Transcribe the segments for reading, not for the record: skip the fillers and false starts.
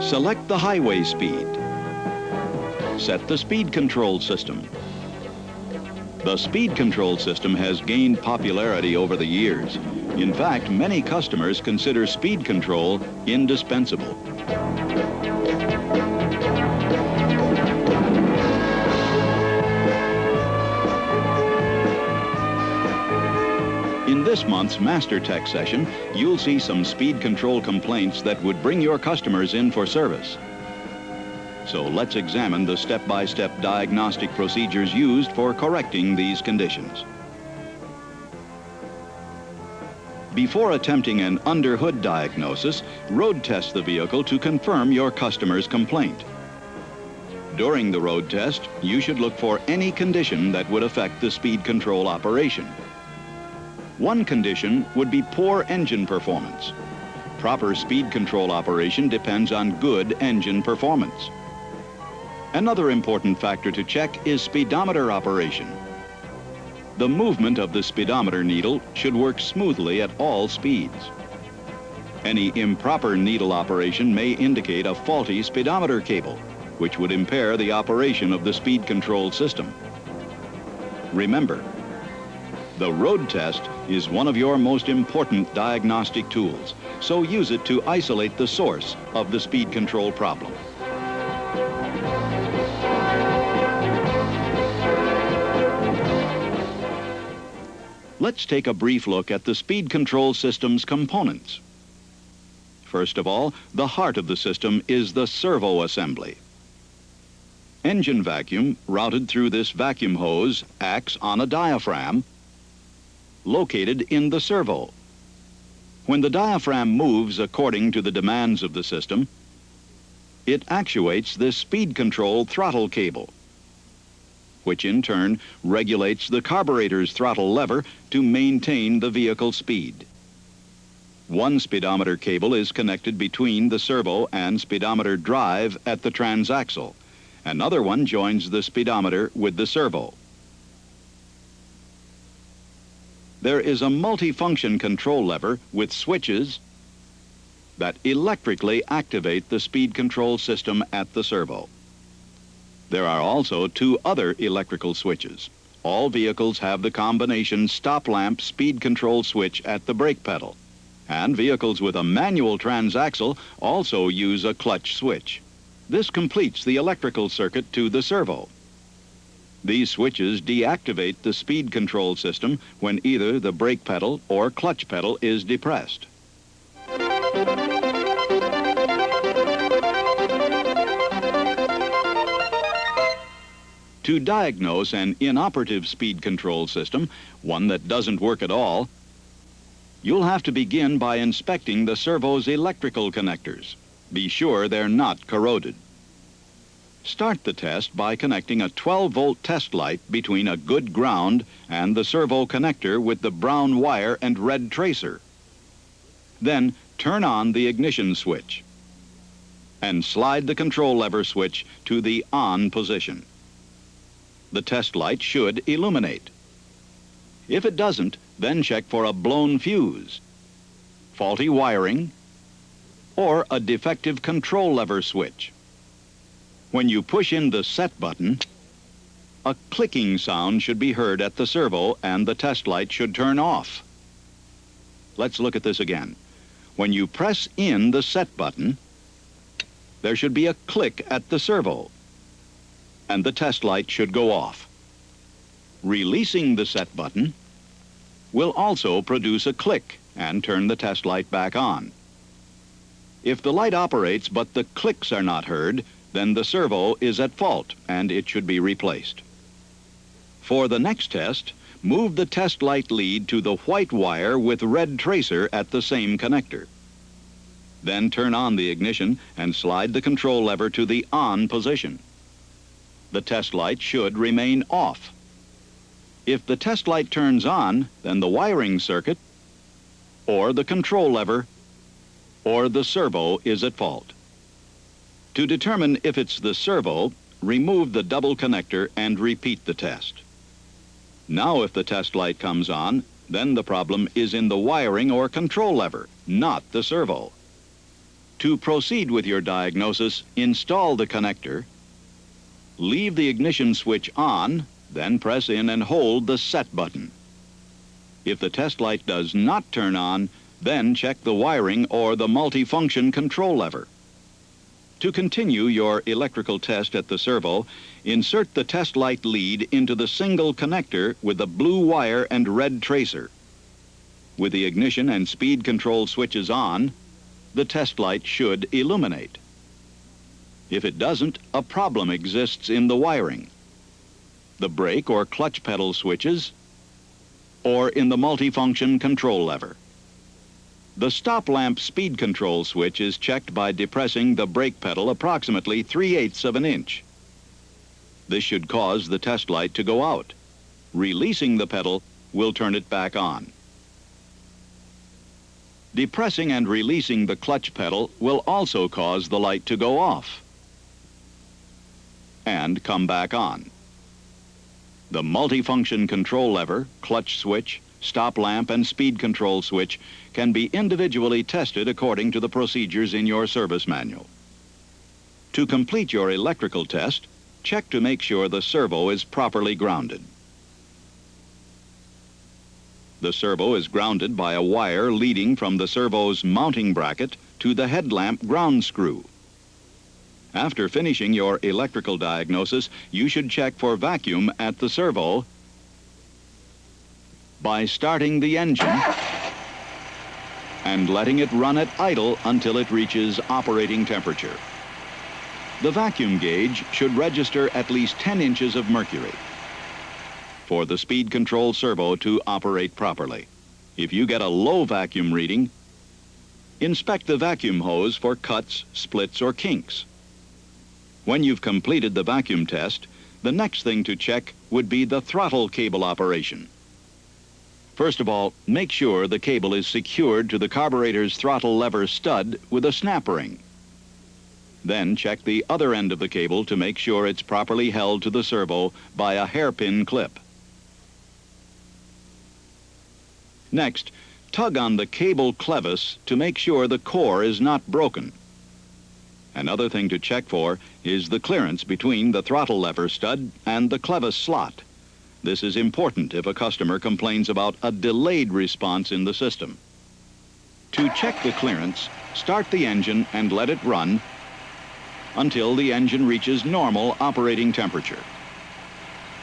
Select the highway speed. Set the speed control system. The speed control system has gained popularity over the years. In fact, many customers consider speed control indispensable. In this month's Master Tech session, you'll see some speed control complaints that would bring your customers in for service. So let's examine the step-by-step diagnostic procedures used for correcting these conditions. Before attempting an under-hood diagnosis, road test the vehicle to confirm your customer's complaint. During the road test, you should look for any condition that would affect the speed control operation. One condition would be poor engine performance. Proper speed control operation depends on good engine performance. Another important factor to check is speedometer operation. The movement of the speedometer needle should work smoothly at all speeds. Any improper needle operation may indicate a faulty speedometer cable, which would impair the operation of the speed control system. Remember, the road test is one of your most important diagnostic tools, so use it to isolate the source of the speed control problem. Let's take a brief look at the speed control system's components. First of all, the heart of the system is the servo assembly. Engine vacuum routed through this vacuum hose acts on a diaphragm located in the servo. When the diaphragm moves according to the demands of the system, it actuates this speed control throttle cable, which in turn regulates the carburetor's throttle lever to maintain the vehicle speed. One speedometer cable is connected between the servo and speedometer drive at the transaxle. Another one joins the speedometer with the servo. There is a multifunction control lever with switches that electrically activate the speed control system at the servo. There are also two other electrical switches. All vehicles have the combination stop lamp speed control switch at the brake pedal, and vehicles with a manual transaxle also use a clutch switch. This completes the electrical circuit to the servo. These switches deactivate the speed control system when either the brake pedal or clutch pedal is depressed. To diagnose an inoperative speed control system, one that doesn't work at all, you'll have to begin by inspecting the servo's electrical connectors. Be sure they're not corroded. Start the test by connecting a 12-volt test light between a good ground and the servo connector with the brown wire and red tracer. Then turn on the ignition switch and slide the control lever switch to the on position. The test light should illuminate. If it doesn't, then check for a blown fuse, faulty wiring, or a defective control lever switch. When you push in the set button, a clicking sound should be heard at the servo and the test light should turn off. Let's look at this again. When you press in the set button, there should be a click at the servo and the test light should go off. Releasing the set button will also produce a click and turn the test light back on. If the light operates but the clicks are not heard, then the servo is at fault and it should be replaced. For the next test, move the test light lead to the white wire with red tracer at the same connector. Then turn on the ignition and slide the control lever to the on position. The test light should remain off. If the test light turns on, then the wiring circuit, or the control lever, or the servo is at fault. To determine if it's the servo, remove the double connector and repeat the test. Now if the test light comes on, then the problem is in the wiring or control lever, not the servo. To proceed with your diagnosis, install the connector, leave the ignition switch on, then press in and hold the set button. If the test light does not turn on, then check the wiring or the multifunction control lever. To continue your electrical test at the servo, insert the test light lead into the single connector with the blue wire and red tracer. With the ignition and speed control switches on, the test light should illuminate. If it doesn't, a problem exists in the wiring, the brake or clutch pedal switches, or in the multifunction control lever. The stop lamp speed control switch is checked by depressing the brake pedal approximately 3/8 of an inch. This should cause the test light to go out. Releasing the pedal will turn it back on. Depressing and releasing the clutch pedal will also cause the light to go off and come back on. The multifunction control lever, clutch switch, stop lamp, and speed control switch can be individually tested according to the procedures in your service manual. To complete your electrical test, check to make sure the servo is properly grounded. The servo is grounded by a wire leading from the servo's mounting bracket to the headlamp ground screw. After finishing your electrical diagnosis, you should check for vacuum at the servo by starting the engine and letting it run at idle until it reaches operating temperature. The vacuum gauge should register at least 10 inches of mercury for the speed control servo to operate properly. If you get a low vacuum reading, inspect the vacuum hose for cuts, splits, or kinks. When you've completed the vacuum test, the next thing to check would be the throttle cable operation. First of all, make sure the cable is secured to the carburetor's throttle lever stud with a snap ring. Then check the other end of the cable to make sure it's properly held to the servo by a hairpin clip. Next, tug on the cable clevis to make sure the core is not broken. Another thing to check for is the clearance between the throttle lever stud and the clevis slot. This is important if a customer complains about a delayed response in the system. To check the clearance, start the engine and let it run until the engine reaches normal operating temperature.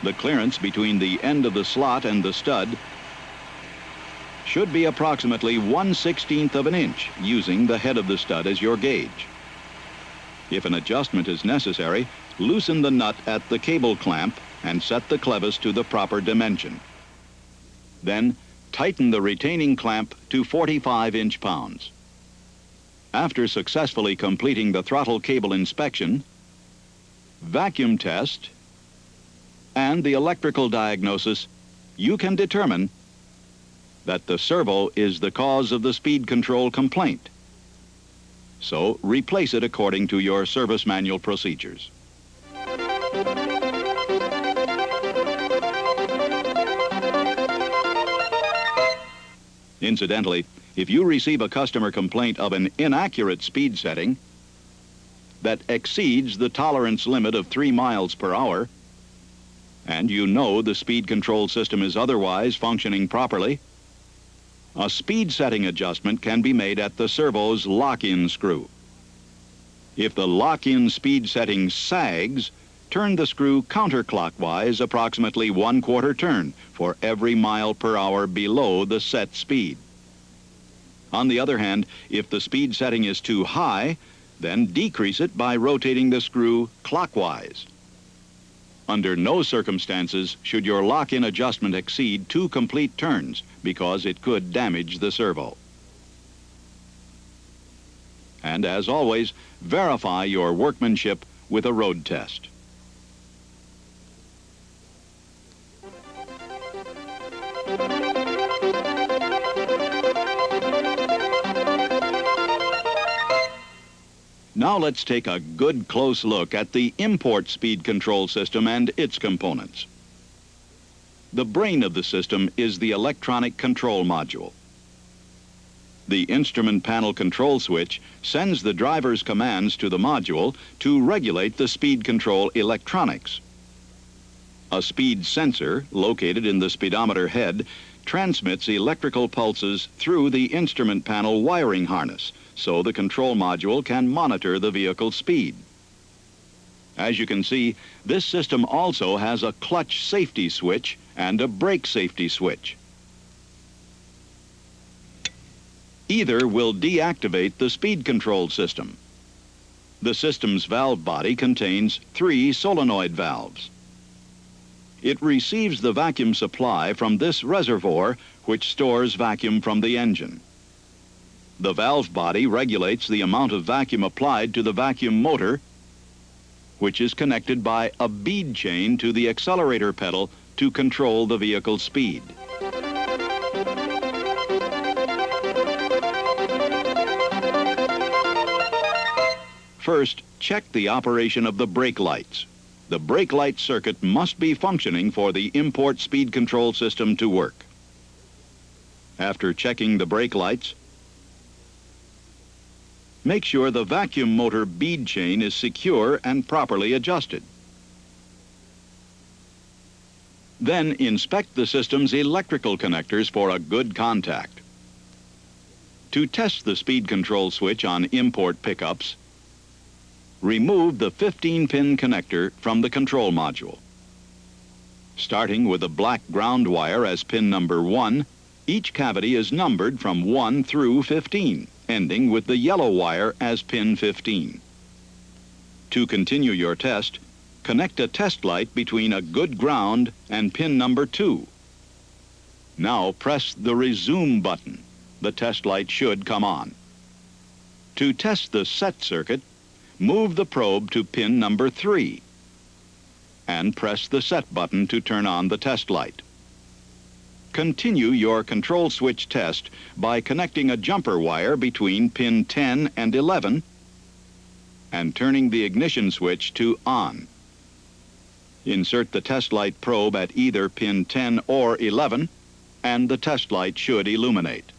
The clearance between the end of the slot and the stud should be approximately 1/16 of an inch, using the head of the stud as your gauge. If an adjustment is necessary, loosen the nut at the cable clamp and set the clevis to the proper dimension. Then, tighten the retaining clamp to 45 inch-pounds. After successfully completing the throttle cable inspection, vacuum test, and the electrical diagnosis, you can determine that the servo is the cause of the speed control complaint. So, replace it according to your service manual procedures. Incidentally, if you receive a customer complaint of an inaccurate speed setting that exceeds the tolerance limit of 3 miles per hour, and you know the speed control system is otherwise functioning properly, a speed setting adjustment can be made at the servo's lock-in screw. If the lock-in speed setting sags, turn the screw counterclockwise approximately 1/4 turn for every mile per hour below the set speed. On the other hand, if the speed setting is too high, then decrease it by rotating the screw clockwise. Under no circumstances should your lock-in adjustment exceed 2 complete turns, because it could damage the servo. And as always, verify your workmanship with a road test. Now let's take a good close look at the import speed control system and its components. The brain of the system is the electronic control module. The instrument panel control switch sends the driver's commands to the module to regulate the speed control electronics. A speed sensor, located in the speedometer head, transmits electrical pulses through the instrument panel wiring harness, so the control module can monitor the vehicle's speed. As you can see, this system also has a clutch safety switch and a brake safety switch. Either will deactivate the speed control system. The system's valve body contains 3 solenoid valves. It receives the vacuum supply from this reservoir, which stores vacuum from the engine. The valve body regulates the amount of vacuum applied to the vacuum motor, which is connected by a bead chain to the accelerator pedal to control the vehicle's speed. First, check the operation of the brake lights. The brake light circuit must be functioning for the import speed control system to work. After checking the brake lights, make sure the vacuum motor bead chain is secure and properly adjusted. Then inspect the system's electrical connectors for a good contact. To test the speed control switch on import pickups, remove the 15-pin connector from the control module. Starting with the black ground wire as pin number 1, each cavity is numbered from 1 through 15, ending with the yellow wire as pin 15. To continue your test, connect a test light between a good ground and pin number 2. Now press the resume button. The test light should come on. To test the set circuit, move the probe to pin number 3 and press the set button to turn on the test light. Continue your control switch test by connecting a jumper wire between pin 10 and 11 and turning the ignition switch to on. Insert the test light probe at either pin 10 or 11 and the test light should illuminate.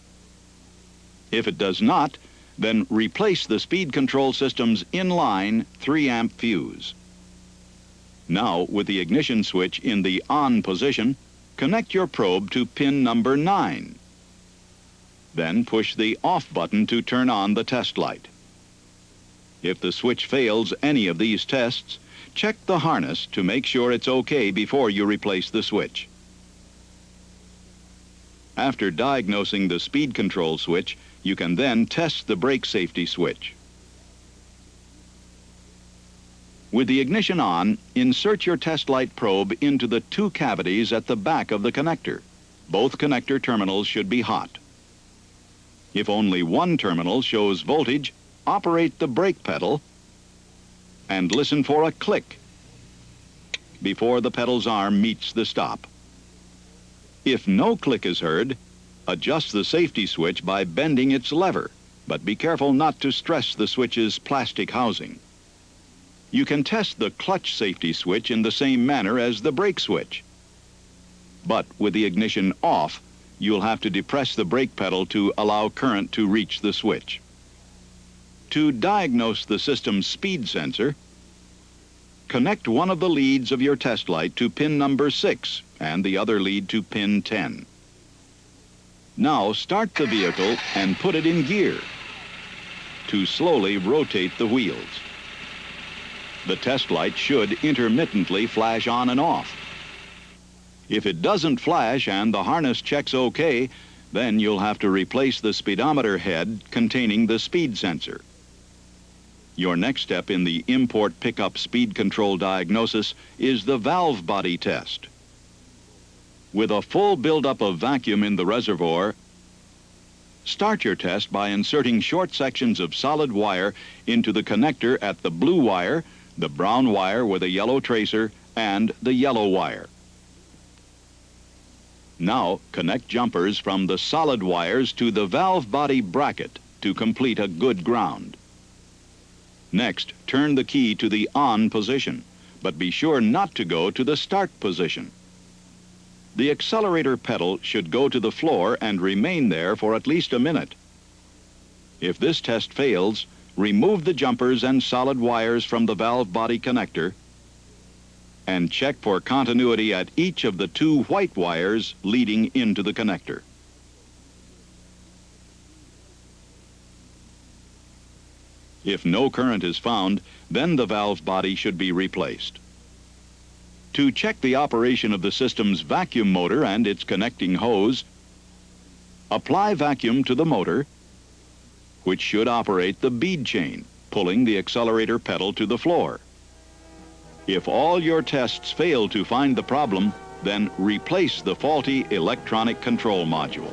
If it does not, then replace the speed control system's inline 3-amp fuse. Now, with the ignition switch in the on position, connect your probe to pin number 9. Then push the off button to turn on the test light. If the switch fails any of these tests, check the harness to make sure it's okay before you replace the switch. After diagnosing the speed control switch, you can then test the brake safety switch. With the ignition on, insert your test light probe into the 2 cavities at the back of the connector. Both connector terminals should be hot. If only one terminal shows voltage, operate the brake pedal and listen for a click before the pedal's arm meets the stop. If no click is heard, adjust the safety switch by bending its lever, but be careful not to stress the switch's plastic housing. You can test the clutch safety switch in the same manner as the brake switch. But with the ignition off, you'll have to depress the brake pedal to allow current to reach the switch. To diagnose the system's speed sensor, connect one of the leads of your test light to pin number 6 and the other lead to pin 10. Now start the vehicle and put it in gear to slowly rotate the wheels. The test light should intermittently flash on and off. If it doesn't flash and the harness checks okay, then you'll have to replace the speedometer head containing the speed sensor. Your next step in the import pickup speed control diagnosis is the valve body test. With a full buildup of vacuum in the reservoir, Start your test by inserting short sections of solid wire into the connector at the blue wire, the brown wire with a yellow tracer, and the yellow wire. Now connect jumpers from the solid wires to the valve body bracket to complete a good ground. Next, turn the key to the on position, but be sure not to go to the start position. The accelerator pedal should go to the floor and remain there for at least a minute. If this test fails, remove the jumpers and solid wires from the valve body connector and check for continuity at each of the two white wires leading into the connector. If no current is found, then the valve body should be replaced. To check the operation of the system's vacuum motor and its connecting hose, apply vacuum to the motor, which should operate the bead chain, pulling the accelerator pedal to the floor. If all your tests fail to find the problem, then replace the faulty electronic control module.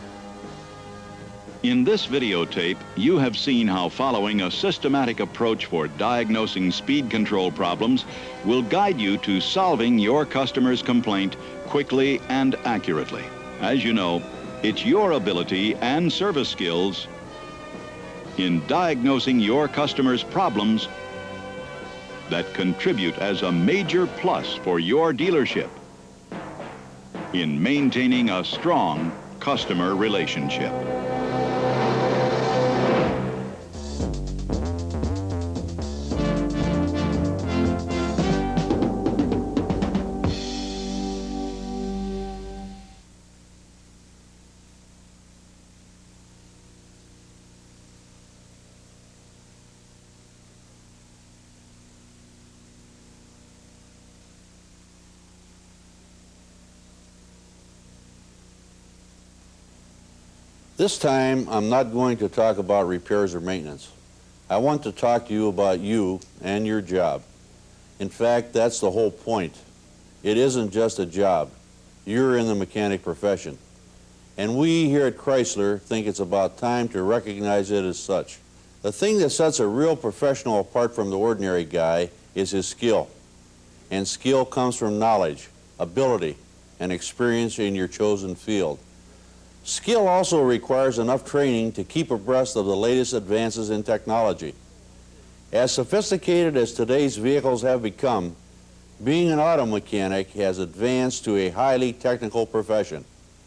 In this videotape, you have seen how following a systematic approach for diagnosing speed control problems will guide you to solving your customer's complaint quickly and accurately. As you know, it's your ability and service skills in diagnosing your customer's problems that contribute as a major plus for your dealership in maintaining a strong customer relationship. This time, I'm not going to talk about repairs or maintenance. I want to talk to you about you and your job. In fact, that's the whole point. It isn't just a job. You're in the mechanic profession. And we here at Chrysler think it's about time to recognize it as such. The thing that sets a real professional apart from the ordinary guy is his skill. And skill comes from knowledge, ability, and experience in your chosen field. Skill also requires enough training to keep abreast of the latest advances in technology. As sophisticated as today's vehicles have become, being an auto mechanic has advanced to a highly technical profession.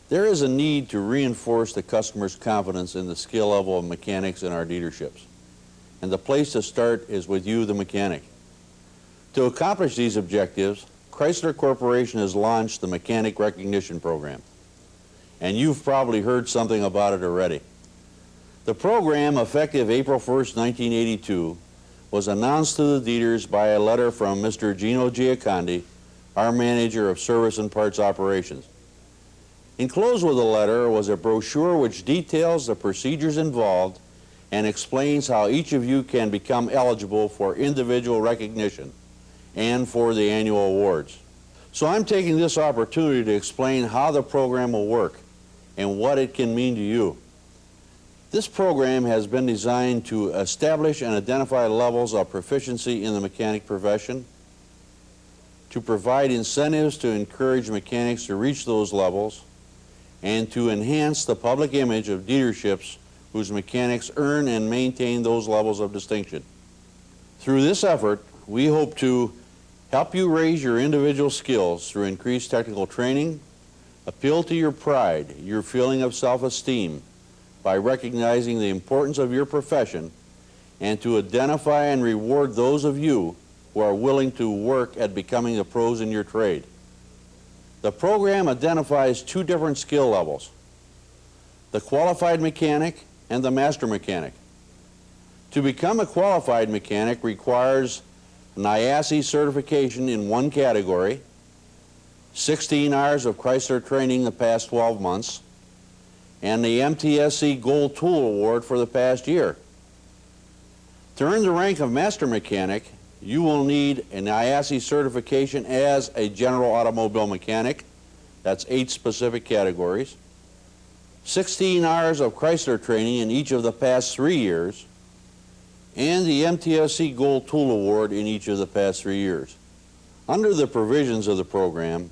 There is a need to reinforce the customer's confidence in the skill level of mechanics in our dealerships. And the place to start is with you, the mechanic. To accomplish these objectives, Chrysler Corporation has launched the Mechanic Recognition Program. And you've probably heard something about it already. The program, effective April 1st, 1982, was announced to the dealers by a letter from Mr. Gino Giacondi, our manager of service and parts operations. Enclosed with the letter was a brochure which details the procedures involved and explains how each of you can become eligible for individual recognition and for the annual awards. So I'm taking this opportunity to explain how the program will work and what it can mean to you. This program has been designed to establish and identify levels of proficiency in the mechanic profession, to provide incentives to encourage mechanics to reach those levels, and to enhance the public image of dealerships whose mechanics earn and maintain those levels of distinction. Through this effort, we hope to help you raise your individual skills through increased technical training, appeal to your pride, your feeling of self-esteem, by recognizing the importance of your profession, and to identify and reward those of you who are willing to work at becoming the pros in your trade. The program identifies two different skill levels: the qualified mechanic and the master mechanic. To become a qualified mechanic requires an IASE certification in one category, 16 hours of Chrysler training the past 12 months, and the MTSC Gold Tool Award for the past year. To earn the rank of master mechanic, you will need an IASE certification as a general automobile mechanic. That's 8 specific categories. 16 hours of Chrysler training in each of the past 3 years, and the MTSC Gold Tool Award in each of the past 3 years. Under the provisions of the program,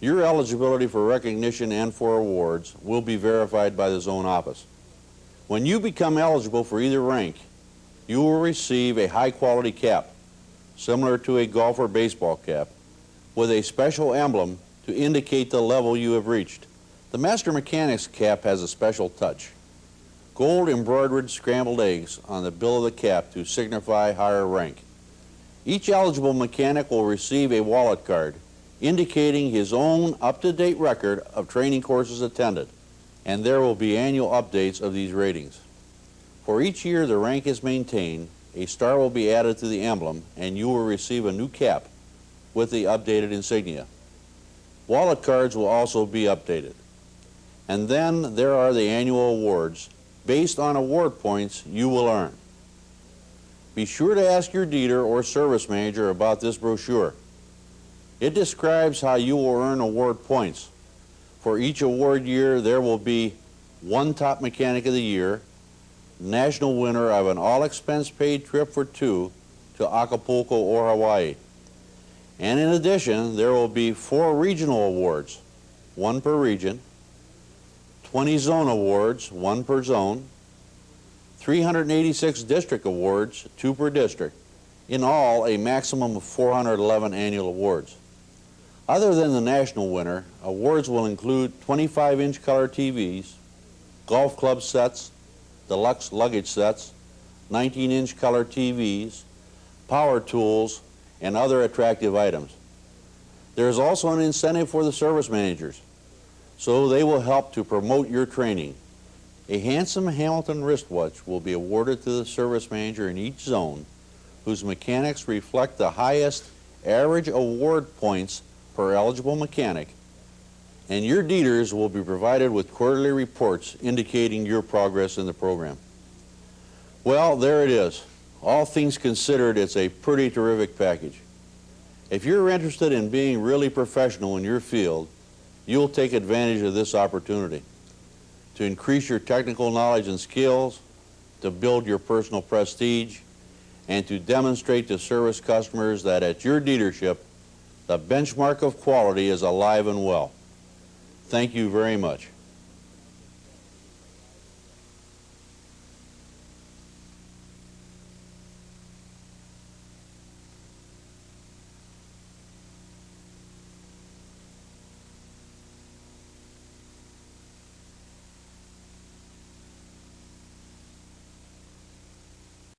your eligibility for recognition and for awards will be verified by the zone office. When you become eligible for either rank, you will receive a high-quality cap, similar to a golf or baseball cap, with a special emblem to indicate the level you have reached. The Master Mechanic's cap has a special touch. Gold embroidered scrambled eggs on the bill of the cap to signify higher rank. Each eligible mechanic will receive a wallet card indicating his own up-to-date record of training courses attended, and there will be annual updates of these ratings. For each year the rank is maintained, a star will be added to the emblem, and you will receive a new cap with the updated insignia. Wallet cards will also be updated. And then there are the annual awards based on award points you will earn. Be sure to ask your dealer or service manager about this brochure. It describes how you will earn award points. For each award year, there will be one top mechanic of the year, national winner of an all-expense-paid trip for 2 to Acapulco or Hawaii. And in addition, there will be 4 regional awards, 1 per region, 20 zone awards, 1 per zone, 386 district awards, 2 per district. In all, a maximum of 411 annual awards. Other than the national winner, awards will include 25-inch color TVs, golf club sets, deluxe luggage sets, 19-inch color TVs, power tools, and other attractive items. There is also an incentive for the service managers, so they will help to promote your training. A handsome Hamilton wristwatch will be awarded to the service manager in each zone whose mechanics reflect the highest average award points per eligible mechanic, and your dealers will be provided with quarterly reports indicating your progress in the program. Well, there it is. All things considered, it's a pretty terrific package. If you're interested in being really professional in your field, you'll take advantage of this opportunity to increase your technical knowledge and skills, to build your personal prestige, and to demonstrate to service customers that at your dealership, the benchmark of quality is alive and well. Thank you very much.